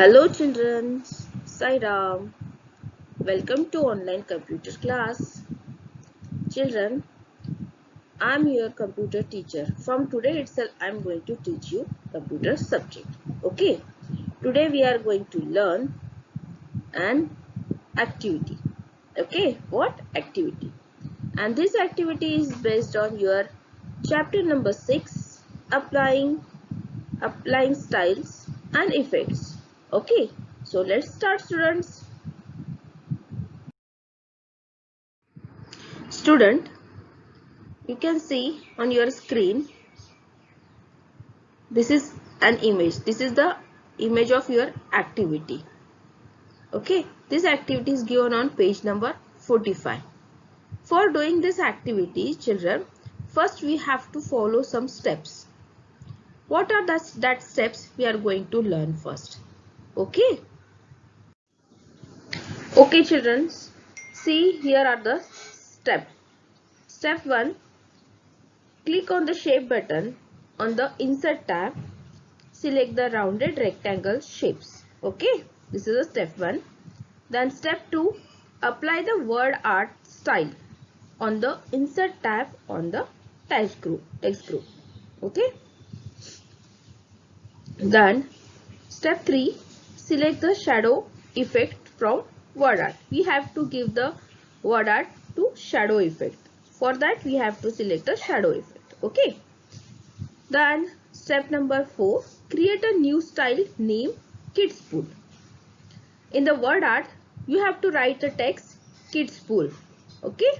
Hello children, Sai Ram. Welcome to online computer class. Children, I am your computer teacher. From today itself I am going to teach you computer subject. Okay. Today we are going to learn an activity. Okay. What activity? And this activity is based on your chapter number 6, applying styles and effects. Okay. So let's start students. Student, you can see on your screen, this is an image. This is the image of your activity. Okay, this activity is given on page number 45. For doing this activity, children, first we have to follow some steps. What are that steps we are going to learn first? Okay. Okay children, see here are the steps. Step 1, click on the shape button on the insert tab. Select the rounded rectangle shapes. Okay, this is a step 1. Then step 2, apply the word art style on the insert tab on the text group. Okay. Then step 3, select the shadow effect from word art. We have to give the word art to shadow effect. For that we have to select the shadow effect. Okay. Then step number 4, create a new style name Kids Pool. In the word art, you have to write the text Kids Pool. Okay.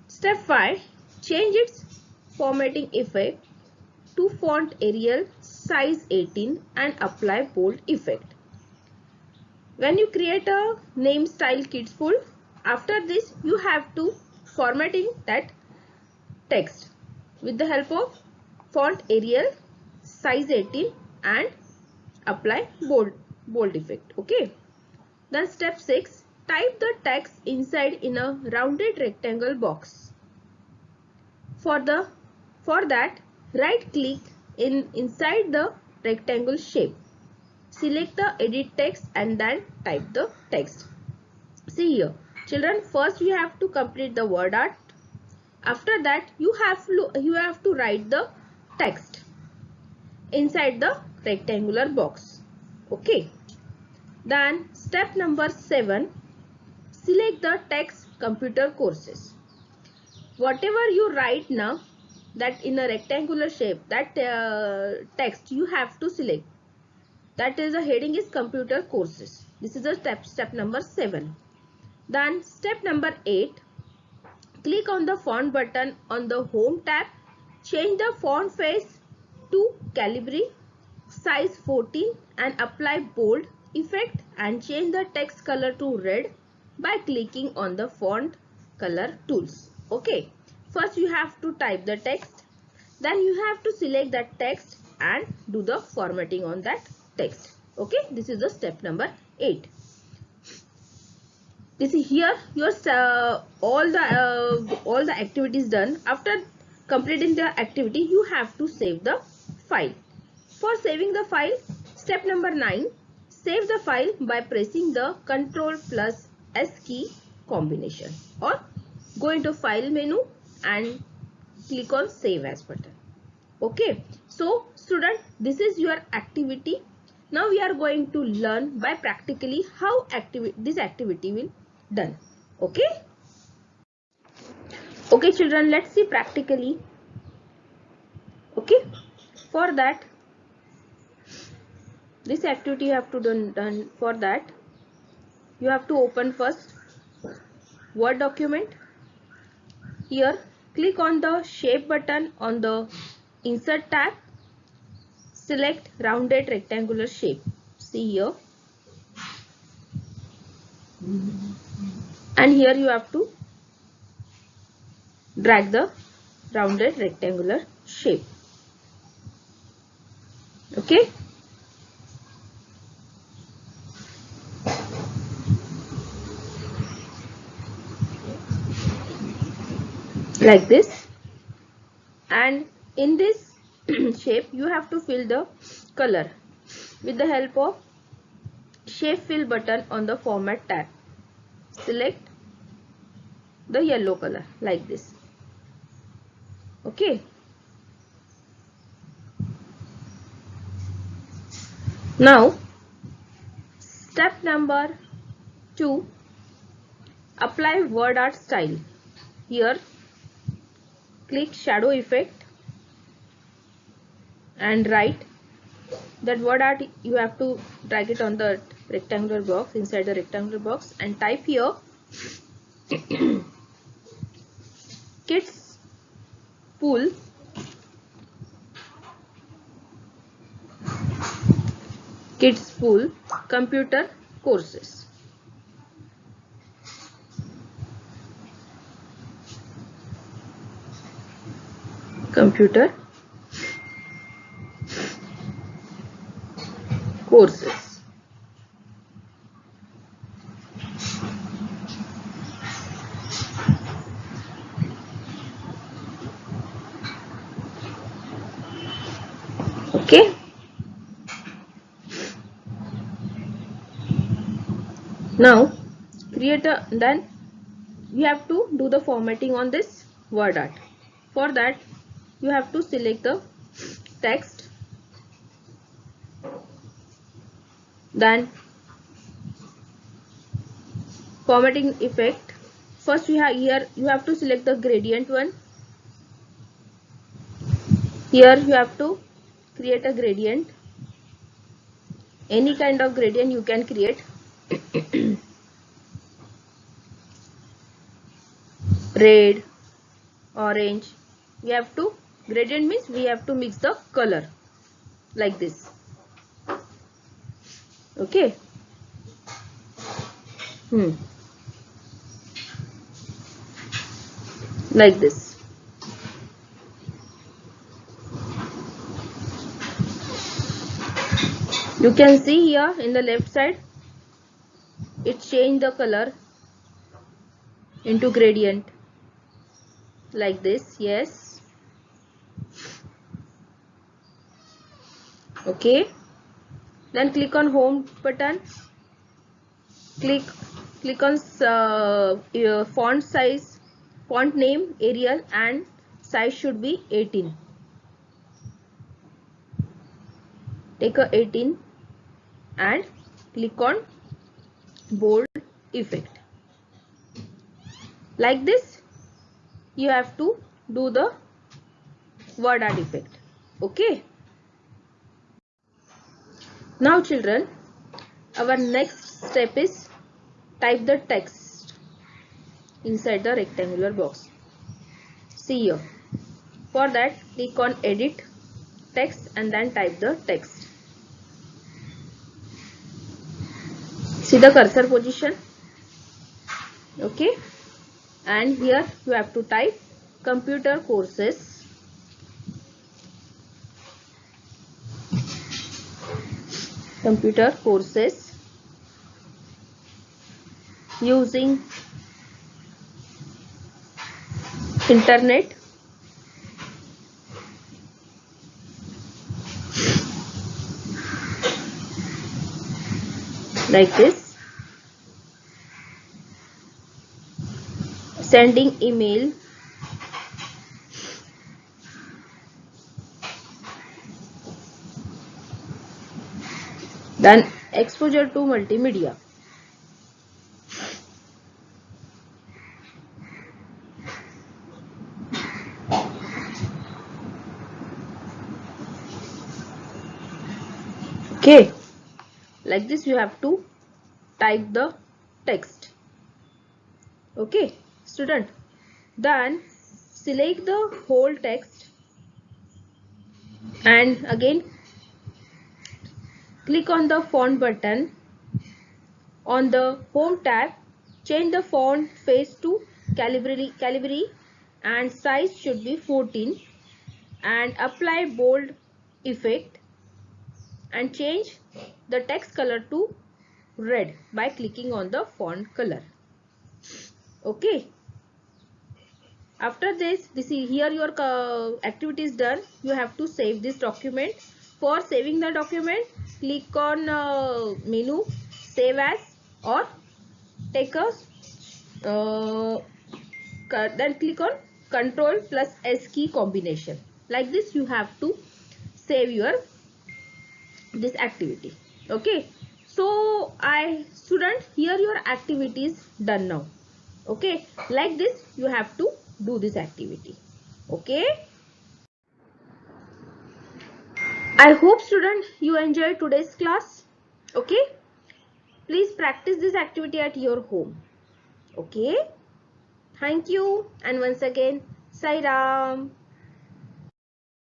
Step 5, change its formatting effect to font Arial size 18 and apply bold effect. When you create a name style Kids Pool, after this you have to formatting that text with the help of font Arial size 18 and apply bold effect. Okay. Then step 6, type the text inside in a rounded rectangle box. For that, right click inside the rectangle shape. Select the edit text and then type the text. See here, children, first you have to complete the word art. After that you have to write the text inside the rectangular box. Okay. Then step number 7, select the text computer courses. Whatever you write now, that in a rectangular shape, that text you have to select. That is the heading is computer courses. This is the step number 7. Then step number 8, click on the font button on the home tab. Change the font face to Calibri size 14 and apply bold effect and change the text color to red by clicking on the font color tools. Okay, first you have to type the text, then you have to select that text and do the formatting on that text. Okay, this is the step number 8. This is here your all the activities done. After completing the activity, you have to save the file. For saving the file, step number 9, save the file by pressing the Ctrl plus S key combination, or go into file menu and click on save as button. Okay, so student, this is your activity. Now we are going to learn by practically how this activity will done. Okay. Okay children, let's see practically. Okay, for that this activity you have to done. For that you have to open first Word document. Here click on the shape button on the insert tab. Select rounded rectangular shape. See here, and here you have to drag the rounded rectangular shape. Okay. Like this, and in this shape you have to fill the color. with the help of shape fill button on the format tab. Select the yellow color like this. Okay. Now step number 2, apply word art style. Here click shadow effect and write that word art. You have to drag it on the rectangular box, inside the rectangular box, and type here kids pool computer courses. Computer courses. Okay. Now then you have to do the formatting on this word art. For that you have to select the text, then formatting effect. First you have to select the gradient one. Here you have to create a gradient, any kind of gradient you can create. Red, orange. Gradient means we have to mix the color like this. Okay. Like this. You can see here in the left side it changed the color into gradient like this. Yes. Okay. Then click on home button. Click on font size, font name Arial, and size should be 18. Take a 18 and click on bold effect. Like this you have to do the word art effect. Okay. Now children, our next step is type the text inside the rectangular box. See here. For that click on edit text and then type the text. See the cursor position. Okay. And here you have to type computer courses. Computer courses using internet like this. Sending email. Then exposure to multimedia. Okay. Like this you have to type the text. Okay student. Then select the whole text and again click on the font button. On the home tab, change the font face to Calibri and size should be 14, and apply bold effect and change the text color to red by clicking on the font color. Okay. After this here your activity is done. You have to save this document. For saving the document, click on menu, save as, or take a then click on Control plus S key combination. Like this you have to save your this activity. Okay, so student, here your activity is done now. Okay, like this you have to do this activity. Okay, I hope student you enjoyed today's class. Okay, please practice this activity at your home. Okay, thank you, and once again, Sai Ram.